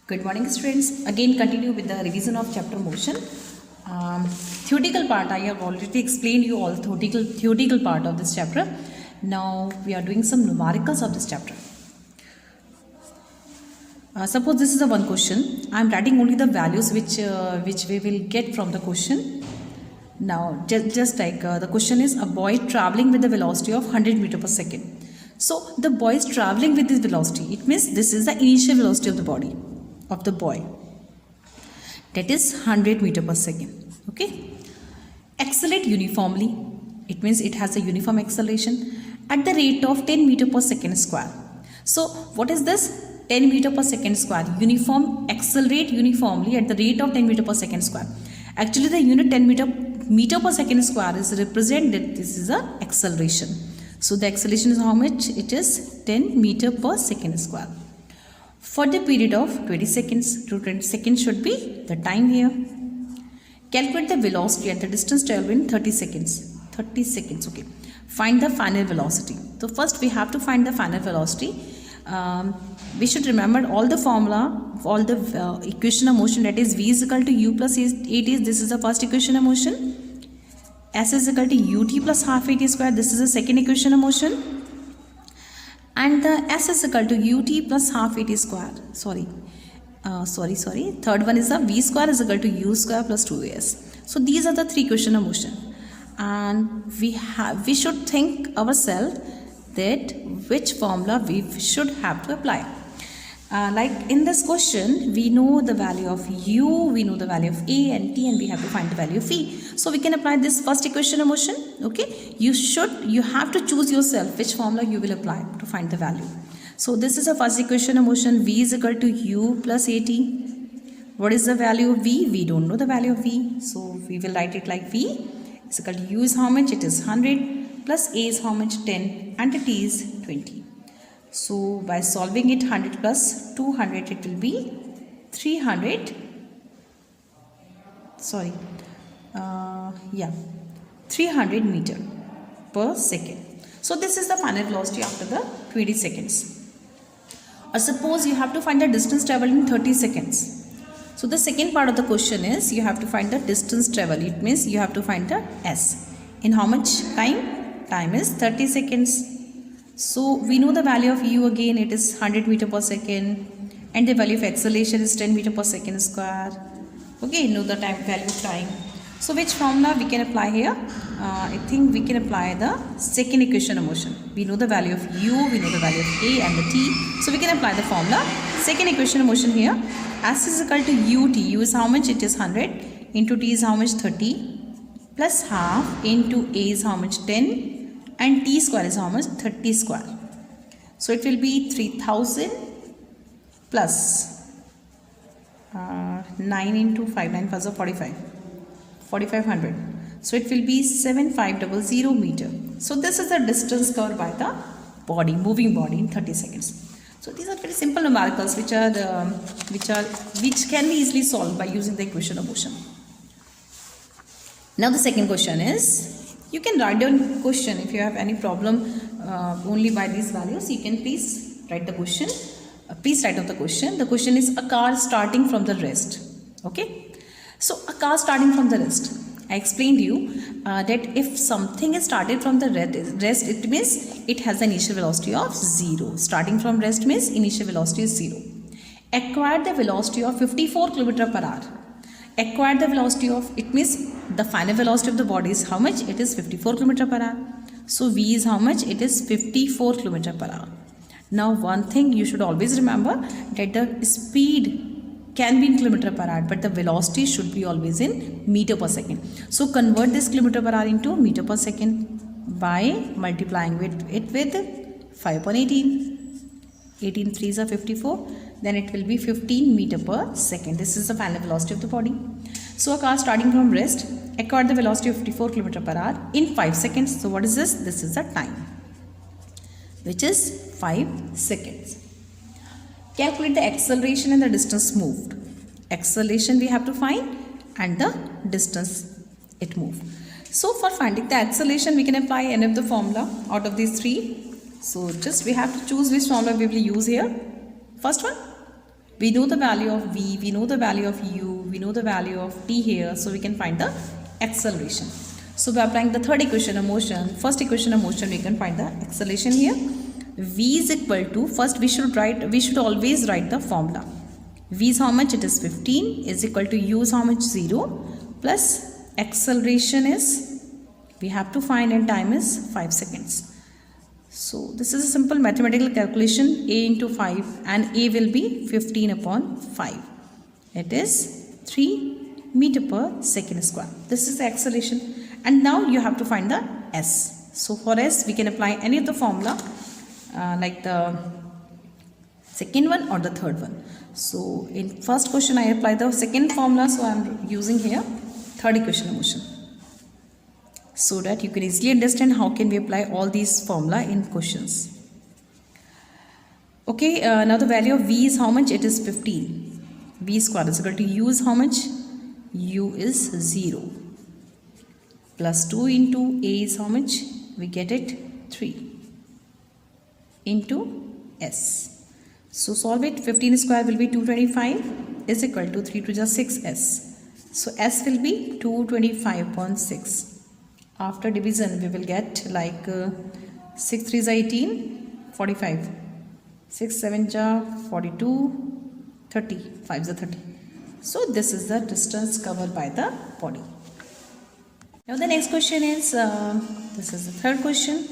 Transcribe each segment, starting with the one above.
Good morning, students. Again, continue with the revision of chapter motion. Theoretical part, I have already explained you all theoretical part of this chapter. Now we are doing some numericals of this chapter. Suppose this is a one question. I am writing only the values which we will get from the question. Now, just like the question is a boy traveling with the velocity of 100 meter per second. So the boy is traveling with this velocity. It means this is the initial velocity of the body of the boy. That is 100 meter per second. Okay. Accelerate uniformly. It means it has a uniform acceleration at the rate of 10 meter per second square. So what is this? 10 meter per second square. Accelerate uniformly at the rate of 10 meter per second square. Actually the unit 10 meter per second square is represented. This is a acceleration. So the acceleration is how much? It is 10 meter per second square. For the period of 20 seconds, to 20 seconds should be the time here. Calculate the velocity at the distance traveled in 30 seconds. 30 seconds, okay. Find the final velocity. So first we have to find the final velocity. We should remember all the formula, all the equation of motion, that is v is equal to u plus at. This is the first equation of motion. S is equal to ut plus half at square. This is the second equation of motion. And the s is equal to ut plus half at square. Sorry. Third one is the v square is equal to u square plus 2as. So these are the three equations of motion. And we should think ourselves that which formula we should have to apply. Like in this question, we know the value of u, we know the value of a and t, and we have to find the value of v. So we can apply this first equation of motion. Okay, you have to choose yourself which formula you will apply to find the value. So this is the first equation of motion. V is equal to u plus at. What is the value of v? We don't know the value of v, so we will write it like v is equal to u is how much? It is 100 plus a is how much? 10 and t is 20. So by solving it, 100 plus 200, it will be 300. 300 meter per second. So this is the final velocity after the 20 seconds. Or suppose you have to find the distance traveled in 30 seconds. So the second part of the question is you have to find the distance traveled. It means you have to find the s. In how much time? Time is 30 seconds. So we know the value of u again, it is 100 meter per second, and the value of acceleration is 10 meter per second square. Okay, know the value of time. So which formula we can apply here? I think we can apply the second equation of motion. We know the value of u, we know the value of a and the t. So we can apply the formula. Second equation of motion here. S is equal to ut. U is how much? It is 100. Into t is how much? 30. Plus half into a is how much? 10. And t square is how much? 30 square. So it will be 3000 plus 9 into 5, 9 plus 45. 4500. So it will be 7500 meter. So this is the distance covered by the body, moving body in 30 seconds. So these are very simple numericals which can be easily solved by using the equation of motion. Now the second question is, you can write down question if you have any problem only by these values. You can please write the question. Please write down the question. The question is a car starting from the rest. Okay. So a car starting from the rest. I explained to you that if something is started from the rest, it means it has an initial velocity of 0. Starting from rest means initial velocity is 0. Acquire the velocity of 54 km per hour. Acquire the velocity of, it means the final velocity of the body is how much? It is 54 km per hour. So v is how much? It is 54 km per hour. Now one thing you should always remember, that the speed can be in kilometer per hour, but the velocity should be always in meter per second. So convert this kilometer per hour into meter per second by multiplying it with 5 upon 18. 18 3s are 54. Then it will be 15 meter per second. This is the final velocity of the body. So a car starting from rest acquired the velocity of 54 km per hour in 5 seconds. So what is this? This is the time, which is 5 seconds. Calculate the acceleration and the distance moved. Acceleration we have to find and the distance it moved. So for finding the acceleration, we can apply any of the formula out of these three. So just we have to choose which formula we will use here. First one, We know the value of v, we know the value of u, we know the value of t here, so we can find the acceleration. So by applying the third equation of motion, first equation of motion, we can find the acceleration here. V is equal to, first we should always write the formula. V is how much? It is 15 is equal to u is how much? 0 plus acceleration is, we have to find, and time is 5 seconds. So this is a simple mathematical calculation. A into 5, and A will be 15 upon 5. It is 3 meter per second square. This is the acceleration. And now you have to find the S. So for S, we can apply any of the formula like the second one or the third one. So in first question, I apply the second formula. So I am using here third equation of motion, so that you can easily understand how can we apply all these formula in questions. Okay, now the value of V is how much? It is 15. V square is equal to U is how much? U is 0. Plus 2 into A is how much? We get it 3 into S. So solve it. 15 square will be 225 is equal to 3 to the 6S. So S will be 225.6. After division, we will get like 6 3 is 18, 45. 6 7 is 42, 30. 5 is 30. So this is the distance covered by the body. Now the next question is, this is the third question.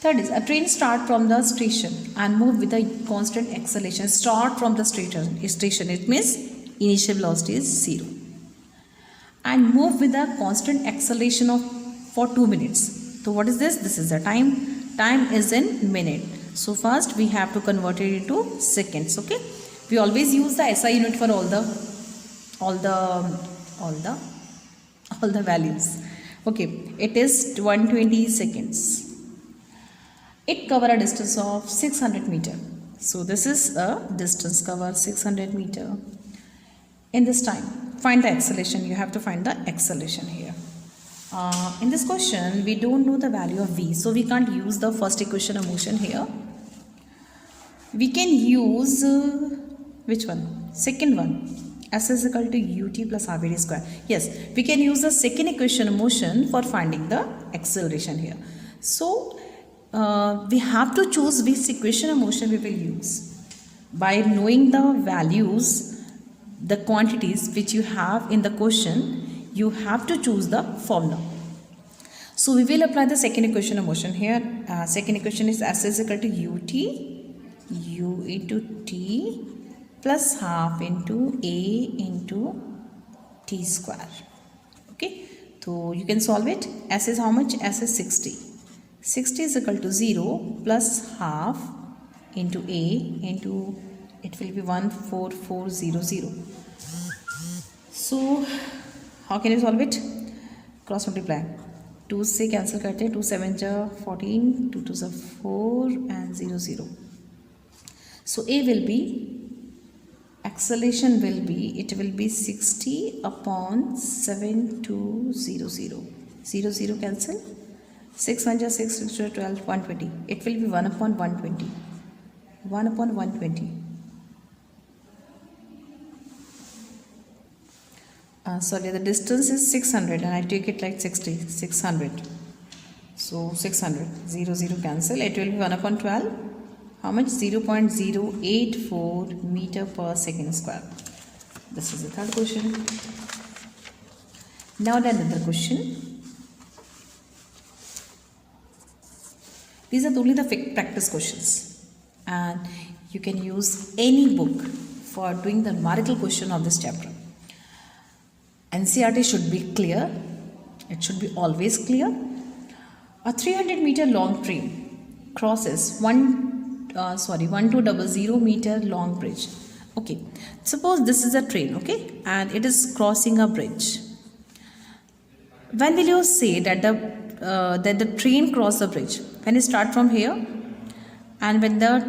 Third is, a train start from the station and move with a constant acceleration. Start from the station. It means initial velocity is 0. And move with a constant acceleration of for 2 minutes. So what is this? This is the time. Time is in minute. So first we have to convert it into seconds. Okay. We always use the SI unit for all the values. Okay. It is 120 seconds. It cover a distance of 600 meter. So this is a distance cover 600 meter. In this time, find the acceleration. You have to find the acceleration here. In this question, we don't know the value of V, so we can't use the first equation of motion here. We can use which one? Second one. S is equal to ut plus rvd square. Yes, we can use the second equation of motion for finding the acceleration here. So we have to choose which equation of motion we will use. By knowing the values, the quantities which you have in the question, you have to choose the formula. So we will apply the second equation of motion here. Second equation is S is equal to ut, u into t plus half into a into t square. Okay, so you can solve it. S is how much? S is 60. 60 is equal to 0 plus half into a into, it will be 14400. So how can you solve it? Cross multiply. 2 से cancel करते हैं. 2 7 जा 14, 2 2 जा 4 and 0 0. So A will be, acceleration will be, it will be 60 upon 7200. 0 0 cancel. 6 1 ja 6, 6 2 12, 120. It will be 1 upon 120. 1 upon 120. Sorry, the distance is 600 and I take it like 60. 600. So 600. 0 0 cancel. It will be 1 upon 12. How much? 0.084 meter per second square. This is the third question. Now another question. These are only the practice questions, and you can use any book for doing the numerical question of this chapter. NCERT should be clear. It should be always clear. A 300-meter long train crosses 1200 meter long bridge. Okay, suppose this is a train, okay, and it is crossing a bridge. When will you say that the train cross the bridge? When you start from here, and when the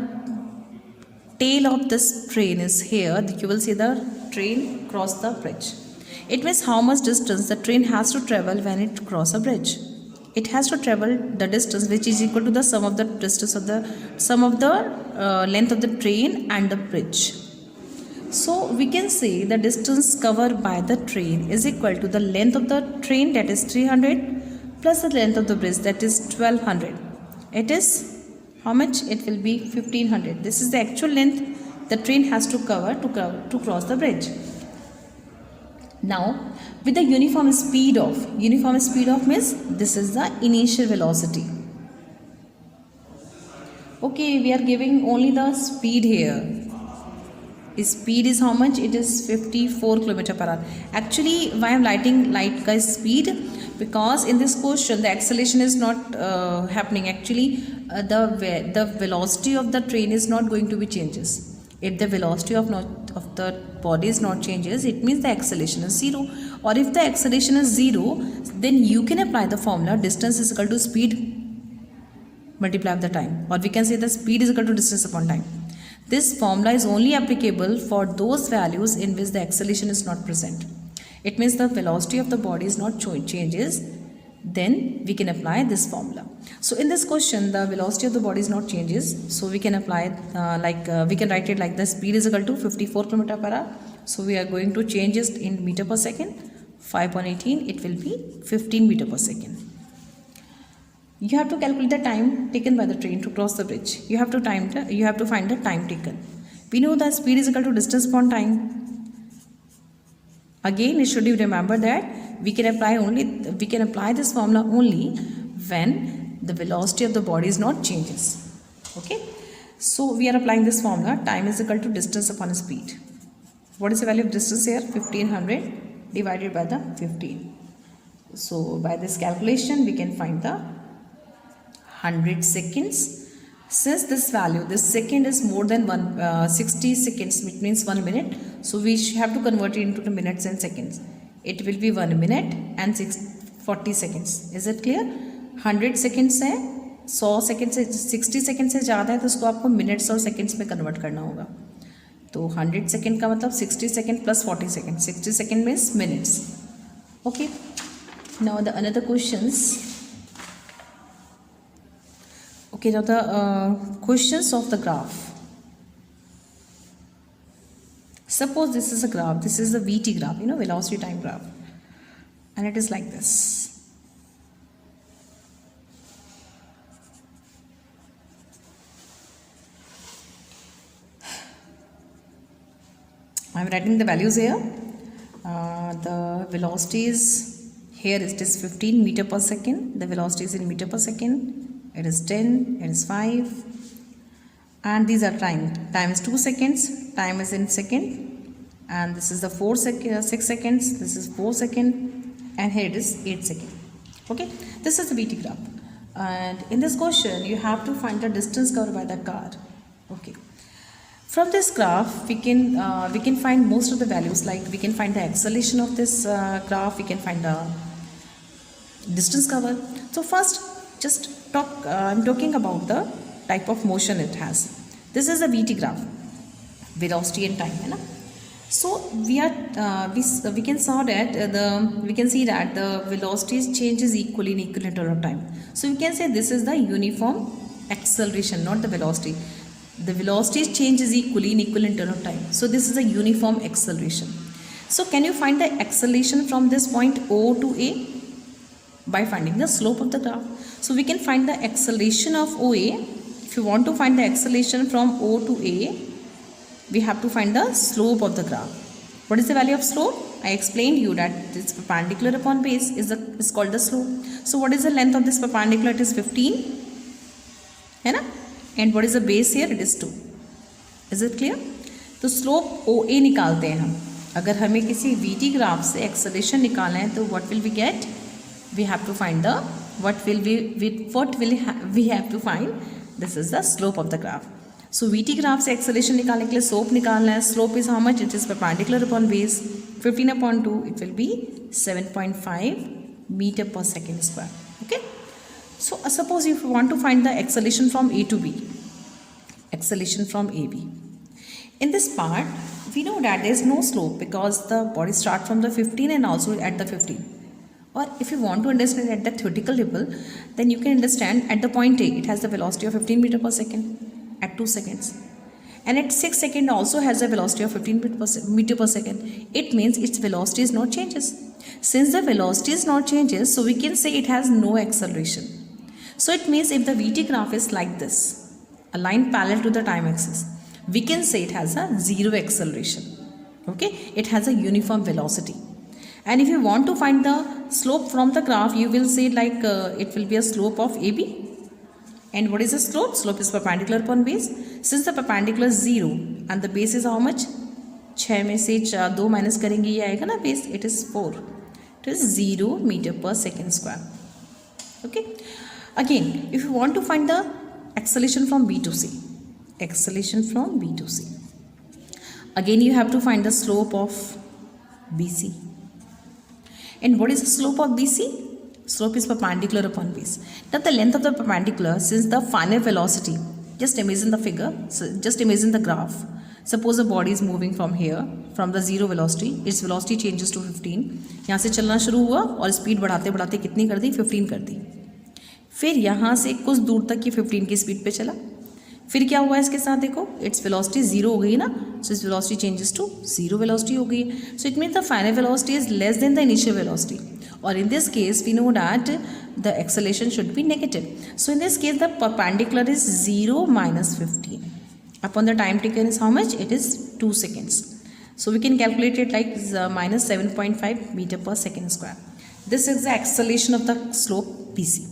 tail of this train is here, you will see the train cross the bridge. It means how much distance the train has to travel when it crosses a bridge. it has to travel the distance which is equal to the sum of the distance of the length of the train and the bridge. So we can say the distance covered by the train is equal to the length of the train, that is 300, plus the length of the bridge, that is 1200. It is how much? It will be 1500. This is the actual length the train has to cover to cross the bridge. Now with the uniform speed of means this is the initial velocity. Okay, we are giving only the speed here. Speed is how much? It is 54 km per hour. Actually, why I am writing light guys speed? Because in this question the acceleration is not happening. Actually, the velocity of the train is not going to be changes. If the velocity of the body is not changes, it means the acceleration is 0. Or if the acceleration is 0, then you can apply the formula distance is equal to speed multiply of the time, or we can say the speed is equal to distance upon time. This formula is only applicable for those values in which the acceleration is not present. It means the velocity of the body is not changes, then we can apply this formula. So in this question the velocity of the body is not changes, so we can apply we can write it like the speed is equal to 54 km per hour. So we are going to change it in meter per second. 5.18, it will be 15 meter per second. You have to calculate the time taken by the train to cross the bridge. You have to find the time taken. We know that speed is equal to distance upon time. Again, you should remember that we can apply this formula only when the velocity of the body is not changes. Okay, so we are applying this formula. Time is equal to distance upon speed. What is the value of distance here? 1500 divided by the 15. So by this calculation we can find the 100 seconds. Since this second is more than 60 seconds, which means 1 minute, so we have to convert it into the minutes and seconds. It will be 1 minute and 40 seconds. Is it clear? 100 seconds है, 100 second से 60 second से ज़्यादा है तो उसको आपको minutes और seconds में कन्वर्ट करना होगा. तो 100 सेकेंड का मतलब 60 second plus 40 second. 60 second means minutes. Okay, now the another questions. Okay, now the questions of the graph. Suppose this is a graph. This is the VT graph, velocity time graph, and it is like this. I am writing the values here. The velocity is here. It is 15 meter per second. The velocity is in meter per second. It is 10, it is 5, and these are time. Time is 2 seconds, time is in second, and this is the 6 seconds, this is 4 seconds, and here it is 8 seconds. Okay, this is the VT graph, and in this question you have to find the distance covered by the car. Okay, from this graph we can find most of the values. Like we can find the acceleration of this graph, we can find the distance covered. So first just I'm talking about the type of motion it has. This is a VT graph, velocity and time, है ना. So we can see that the velocity changes equally in equal interval of time. So we can say this is the uniform acceleration, not the velocity. The velocity changes equally in equal interval of time. So this is a uniform acceleration. So can you find the acceleration from this point O to A? By finding the slope of the graph. So we can find the acceleration of OA. If you want to find the acceleration from O to A, we have to find the slope of the graph. What is the value of slope? I explained you that this perpendicular upon base is called the slope. So what is the length of this perpendicular? It is 15, है ना? And what is the base here? It is 2. Is it clear? तो slope OA निकालते हैं हम. अगर हमें किसी VT graph से acceleration निकालना है तो what will we get? We have to find the we have to find this is the slope of the graph. So VT graph से acceleration निकालने के लिए slope निकालना है. Slope is how much? It is perpendicular upon base. 15 upon 2, it will be 7.5 meter per second square. Okay. So suppose if you want to find the acceleration from A to B, acceleration from AB. In this part, we know that there is no slope because the body starts from the 15 and also at the 15. Or if you want to understand at the theoretical level, then you can understand at the point A, it has the velocity of 15 meter per second at 2 seconds. And at 6 seconds also has a velocity of 15 meter per second. It means its velocity is not changes. Since the velocity is not changes, so we can say it has no acceleration. So it means if the VT graph is like this, a line parallel to the time axis, we can say it has a zero acceleration. Okay, it has a uniform velocity. And if you want to find the slope from the graph, you will say like it will be a slope of AB. And what is the slope? Slope is perpendicular upon base. Since the perpendicular is 0 and the base is how much? 6 में से 2 minus करेंगे ये आएगा ना base. It is 4. It is 0 meter per second square. Okay. Again, if you want to find the acceleration from B to C. Acceleration from B to C. Again, you have to find the slope of BC. And what is the slope of BC? Slope is perpendicular upon base. Now the length of the perpendicular, since the final velocity, just imagine the figure, so just imagine the graph. Suppose the body is moving from here, from the 0 velocity, its velocity changes to 15. यहाँ से चलना शुरू हुआ और speed बढ़ाते बढ़ाते कितनी कर दी? 15 कर दी. फिर यहाँ से कुछ दूर तक ये 15 की स्पीड पे चला. फिर क्या हुआ इसके साथ देखो, इट्स वेलोसिटी 0 हो गई ना, so its velocity changes to 0 velocity हो गई. So it means the final velocity is less than the initial velocity. Or in this case, we know that the acceleration should be negative. So in this case, the perpendicular is 0 minus 15. Upon the time taken is how much? It is 2 seconds. So we can calculate it like minus 7.5 meter per second square. This is the acceleration of the slope BC.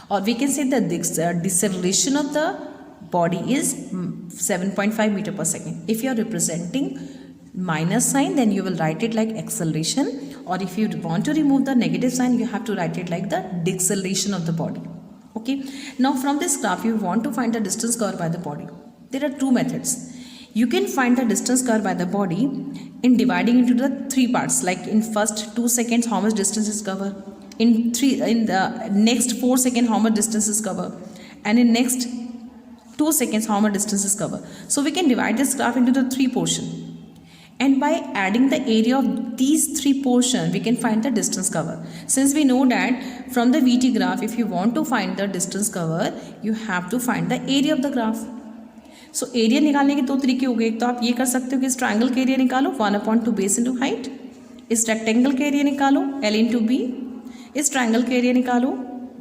Or we can say that the deceleration of the body is 7.5 meter per second. If you are representing minus sign, then you will write it like acceleration. Or if you want to remove the negative sign, you have to write it like the deceleration of the body. Okay. Now from this graph, you want to find the distance covered by the body. There are two methods. You can find the distance covered by the body in dividing into the 3 parts. Like in first 2 seconds, how much distance is covered. In the next 4 seconds, how much distance is covered. And in next 2 seconds, how much distance is covered. So we can divide this graph into the 3 portions. And by adding the area of these 3 portions, we can find the distance covered. Since we know that from the VT graph, if you want to find the distance covered, you have to find the area of the graph. So area निकालने के 2 तरीके हो गए. एक तो आप ये कर सकते हो कि इस ट्रायंगल का एरिया निकालो 1/2 बेस इंटू हाइट. इस रेक्टेंगल का एरिया निकालो L इंटू बी. इस ट्रायंगल का एरिया निकालो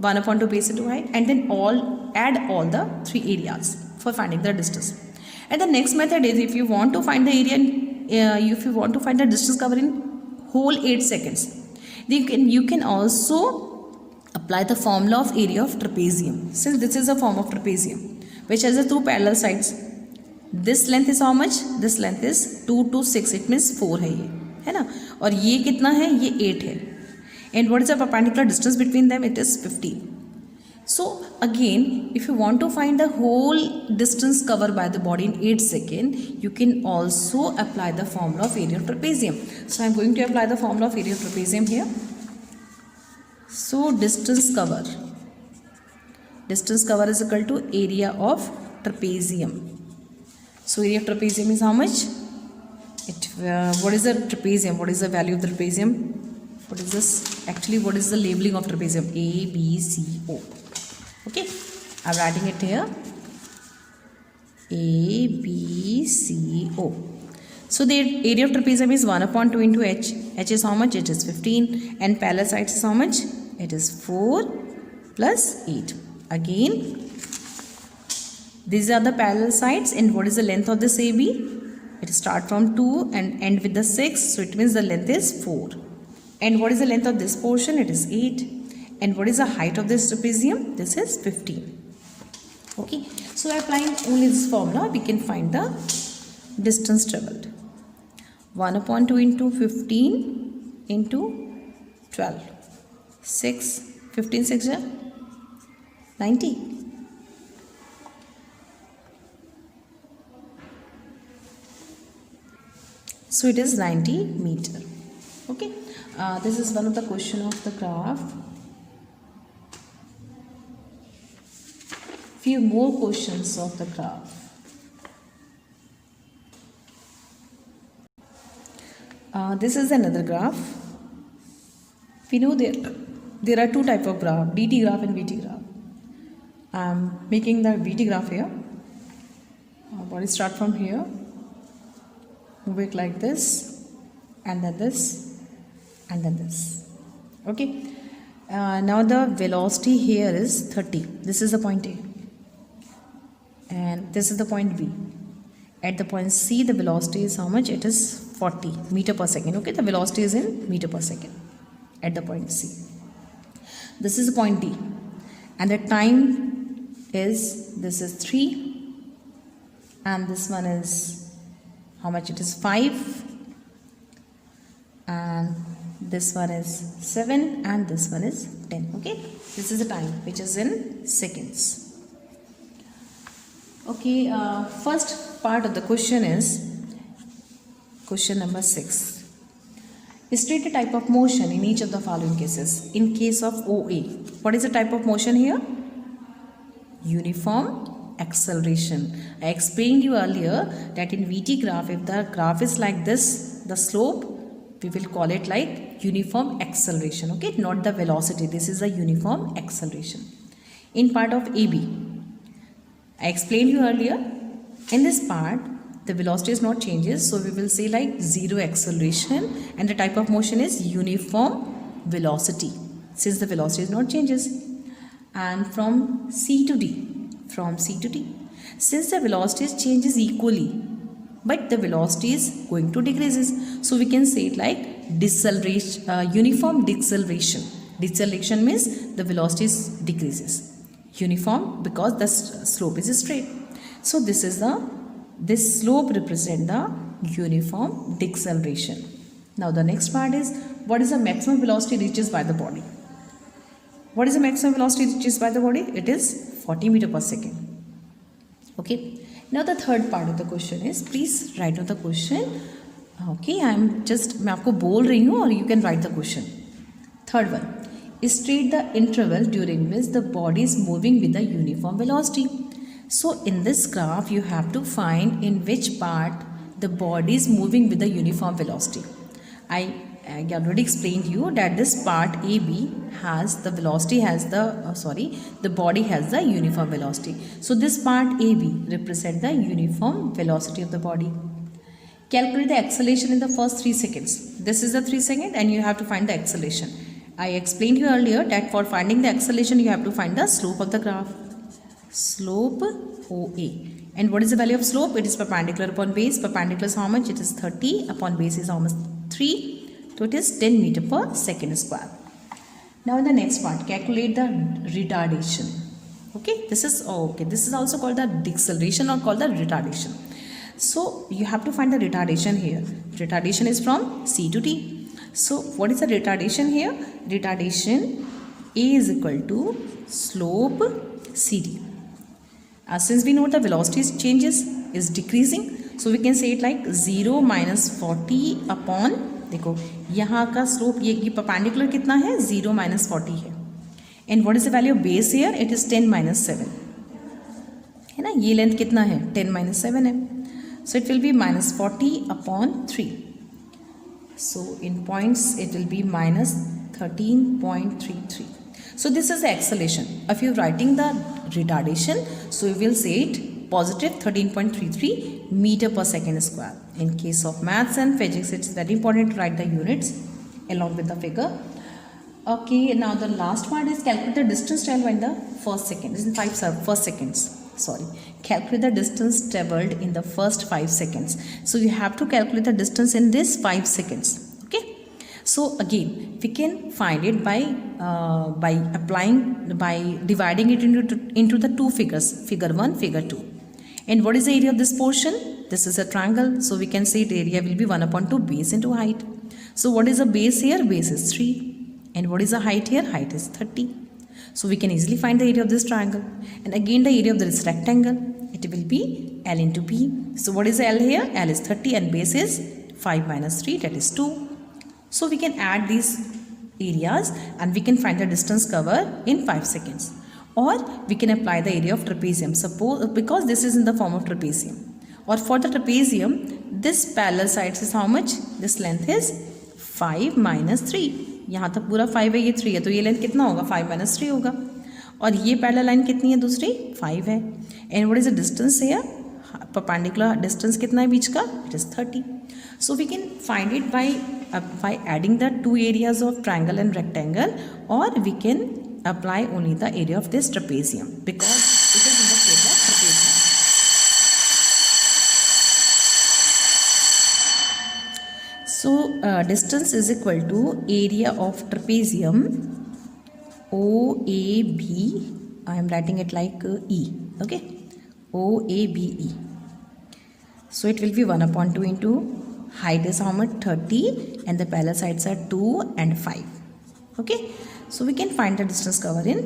1/2 base into height. And then add all the 3 areas for finding the distance. And the next method is, if you want to find the area if you want to find the distance covered in whole 8 seconds, you can also apply the formula of area of trapezium. Since this is a form of trapezium which has the 2 parallel sides, this length is how much? This length is 2 to 6, it means 4 है ये, है ना. और ये कितना है? ये 8 है. And what is the perpendicular distance between them? It is 15. So again, if you want to find the whole distance covered by the body in 8 seconds, you can also apply the formula of area of trapezium. So I am going to apply the formula of area of trapezium here. So distance cover is equal to area of trapezium. So area of trapezium is how much? What is the trapezium? What is the value of the trapezium? What is this? Actually, what is the labeling of trapezium? A, B, C, O. Okay, I'm writing it here. A, B, C, O. So the area of trapezium is 1/2 into h. H is how much? It is 15. And parallel sides is how much? It is 4 plus 8. Again, these are the parallel sides. And what is the length of this AB? It starts from 2 and end with the 6. So it means the length is 4. And what is the length of this portion? It is 8. And what is the height of this trapezium? This is 15. Okay. So applying only this formula, we can find the distance travelled. 1/2 into 15 into 12. 6. 15 6 is 90. So it is 90 meter. Okay. This is one of the question of the graph. Few more questions of the graph. This is another graph. We know that there are two type of graph, dt graph and vt graph. I am making the vt graph here. Body start from here, move it like this, and then this, and then this. Okay. Now the velocity here is 30. This is the point A, and this is the point B. At the point C, the velocity is how much? It is 40 meter per second. Okay, the velocity is in meter per second at the point C. This is the point D, and the time is, this is 3, and this one is how much? It is 5, and this one is 7, and this one is 10. Okay, this is the time which is in seconds. Okay, first part of the question is question number 6. State a type of motion in each of the following cases. In case of OA, what is the type of motion here? Uniform acceleration. I explained you earlier that in VT graph, if the graph is like this, the slope, we will call it like uniform acceleration. Okay, not the velocity. This is a uniform acceleration. In part of AB, I explained you earlier, in this part the velocity is not changes, so we will say like zero acceleration, and the type of motion is uniform velocity since the velocity is not changes. And from C to D, since the velocity changes equally but the velocity is going to decreases, so we can say it like deceleration, uniform deceleration. Deceleration means the velocity decreases. Uniform because the slope is straight. So this slope represent the uniform deceleration. Now the next part is, what is the maximum velocity reaches by the body? What is the maximum velocity reaches by the body? It is 40 meter per second. Okay. Now the third part of the question is, please write down the question. Okay, मैं आपको बोल रही हूँ और you can write the question. Third one, state the interval during which the body is moving with the uniform velocity. So in this graph, you have to find in which part the body is moving with the uniform velocity. I already explained you that this part AB has the velocity the body has the uniform velocity. So this part AB represent the uniform velocity of the body. Calculate the acceleration in the first 3 seconds. This is the 3 seconds and you have to find the acceleration. I explained you earlier that for finding the acceleration you have to find the slope of the graph. Slope OA. And what is the value of slope? It is perpendicular upon base. Perpendicular is how much? It is 30 upon base is how much? 3. So it is 10 meter per second square. Now in the next part, calculate the retardation. Okay, this is also called the deceleration or called the retardation. So you have to find the retardation here. Retardation is from C to D. So what is the retardation here? Retardation A is equal to slope CD. Since we know the velocity changes is decreasing, so we can say it like 0 minus 40 upon, देखो यहाँ का slope ये perpendicular कितना है 0 minus 40 है. And what is the value of base here? It is 10 minus 7 है ना. ये लेंथ कितना है? 10 minus 7 है. So it will be minus 40 upon 3. So in points it will be minus 13.33. So this is the acceleration. If you are writing the retardation, so you will say it positive 13.33 meter per second square. In case of maths and physics, it's very important to write the units along with the figure. Okay, now the last part is calculate the distance traveled in the first second. This is in first seconds. Sorry, calculate the distance traveled in the first 5 seconds. So you have to calculate the distance in this 5 seconds. Okay. So again, we can find it by dividing it into the two figures, figure 1, figure 2. And what is the area of this portion? This is a triangle, so we can say the area will be 1 upon 2 base into height. So what is the base here? Base is 3. And what is the height here? Height is 30. So we can easily find the area of this triangle. And again the area of this rectangle, it will be L into B. So what is the L here? L is 30 and base is 5 minus 3, that is 2. So we can add these areas and we can find the distance covered in 5 seconds. Or we can apply the area of trapezium. Suppose, because this is in the form of trapezium. Or for the trapezium, this parallel sides is how much? This length is 5 minus 3. यहाँ तक पूरा 5 है, ये 3 है, तो ये length कितना होगा 5 माइनस 3 होगा। और ये पैरेलल लाइन कितनी है दूसरी 5 है। And what is the distance here, perpendicular distance कितना है बीच का, it is 30। So we can find it by adding the two areas of triangle and rectangle, or we can apply only the area of this trapezium because it is in the shape of trapezium. So distance is equal to area of trapezium OAB. I am writing it like E. Okay, OABE. So it will be 1/2 into height is how much, 30, and the parallel sides are 2 and 5. Okay, so we can find the distance covered in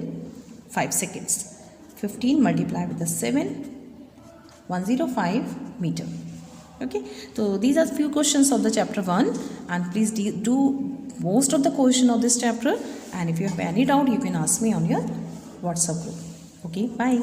5 seconds. 15 multiplied with the 7, 105 meter. Okay, so these are few questions of the chapter 1, and please do most of the question of this chapter, and if you have any doubt you can ask me on your WhatsApp group. Okay, bye.